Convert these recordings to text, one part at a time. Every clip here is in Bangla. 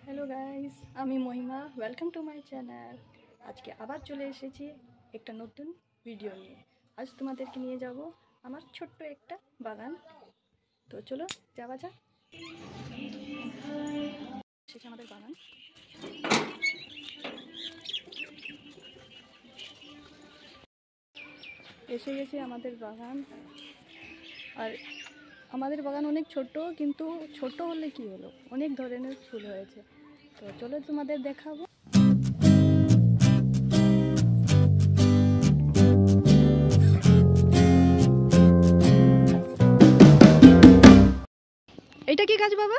হ্যালো গাইস, আমি Mahima. Welcome to my channel. আজকে আবার চলে এসেছি একটা নতুন ভিডিও নিয়ে। আজ তোমাদেরকে নিয়ে যাব আমার ছোট্ট একটা বাগান। তো চলো যাওয়া যাক। এসেছে আমাদের বাগান। এসে গেছে আমাদের বাগান। আর আমাদের বাগান অনেক ছোট, কিন্তু ছোট হলে কি হলো, অনেক ধরনের ফুল হয়েছে। তো চলো তোমাদের দেখাবো। এটা কি গাছ বাবা?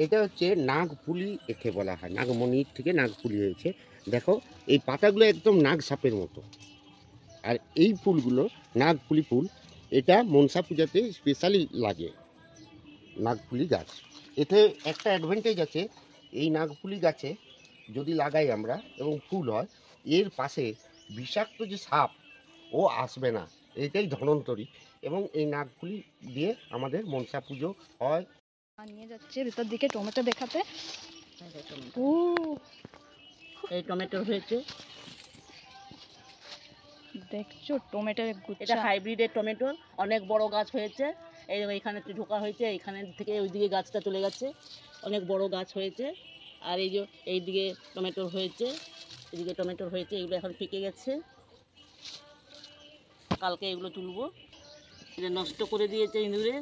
এটা হচ্ছে নাগপুলি, একে বলা হয়। নাগমণির থেকে নাগপুলি হয়েছে। দেখো এই পাতাগুলো একদম নাগ সাপের মতো। আর এই ফুলগুলো নাগপুলি ফুল। এটা মনসা পূজাতে স্পেশালি লাগে নাগপুলি গাছ। এতে একটা অ্যাডভান্টেজ আছে, এই নাগপুলি গাছে যদি লাগাই আমরা এবং ফুল হয়, এর পাশে বিষাক্ত যে সাপ ও আসবে না, এটাই ধনন্তরী। এবং এই নাগপুলি দিয়ে আমাদের মনসা পুজো হয়। নিয়ে যাচ্ছে ভিতর দিকে টমেটো দেখাতে। ও, এই টমেটো হয়েছে, দেখছো টমেটোর গুচ্ছা। এটা হাইব্রিডের টমেটো, অনেক বড় গাছ হয়েছে। এইখানে ঢোকা হয়েছে, এইখানে থেকে ওইদিকে গাছটা চলে গেছে, অনেক বড় গাছ হয়েছে। আর এই যে এইদিকে টমেটো হয়েছে, এদিকে টমেটো হয়েছে, এগুলো এখন পেকে গেছে। কালকে এগুলো তুলবো। এটা নষ্ট করে দিয়েছে ইঁদুরে।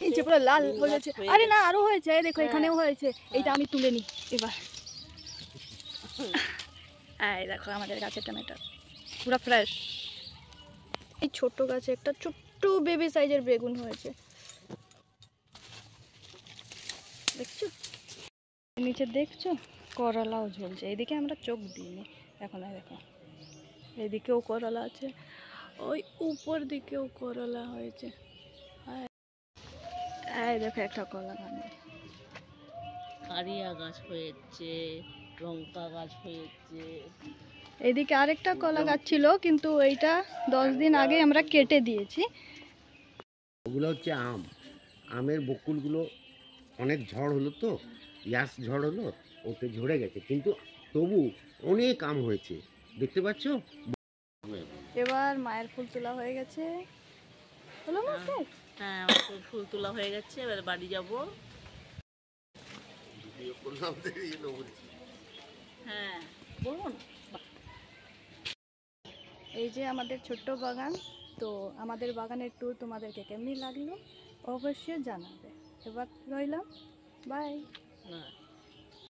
এই যে পুরো লাল হয়ে গেছে। আরে না, আরো হয়েছে, এই দেখো এখানেও হয়েছে। এইটা আমি তুলে নিই এবার। এই দেখো আমাদের গাছের টমেটো পুরো ফ্রেশ। এই ছোট গাছে একটা ছোট্ট বেবি সাইজের বেগুন হয়েছে, দেখছো? নিচে দেখছো করলাও ঝুলছে। এইদিকে আমরা চোখ দিইনি এখন। দেখো এইদিকেও করলা আছে, ওই উপর দিকেও করলা হয়েছে। এই দেখো একটা কলা গাছ, কারিয়া গাছ হয়েছে, লঙ্কা গাছ হয়েছে। এইদিকে আরেকটা কলা গাছ ছিল, কিন্তু এইটা 10 দিন আগে আমরা কেটে দিয়েছি। ওগুলো হচ্ছে আম। আমের বকুলগুলো অনেক ঝড় হলো, তো ইয়াস ঝড় হলো, ওতে ঝরে গেছে, কিন্তু তবু অনেক আম হয়েছে, দেখতে পাচ্ছ। এবার মায়ের ফুল তোলা হয়ে গেছে। হলো না স্যার? হ্যাঁ, আমার ফুল তোলা হয়ে গেছে, এবার বাড়ি যাবো। হ্যাঁ বলুন। এই যে আমাদের ছোট্ট বাগান। তো আমাদের বাগানের ট্যুর তোমাদেরকে কেমনি লাগলো অবশ্যই জানাবে। এবার রইলাম, বাই। হ্যাঁ।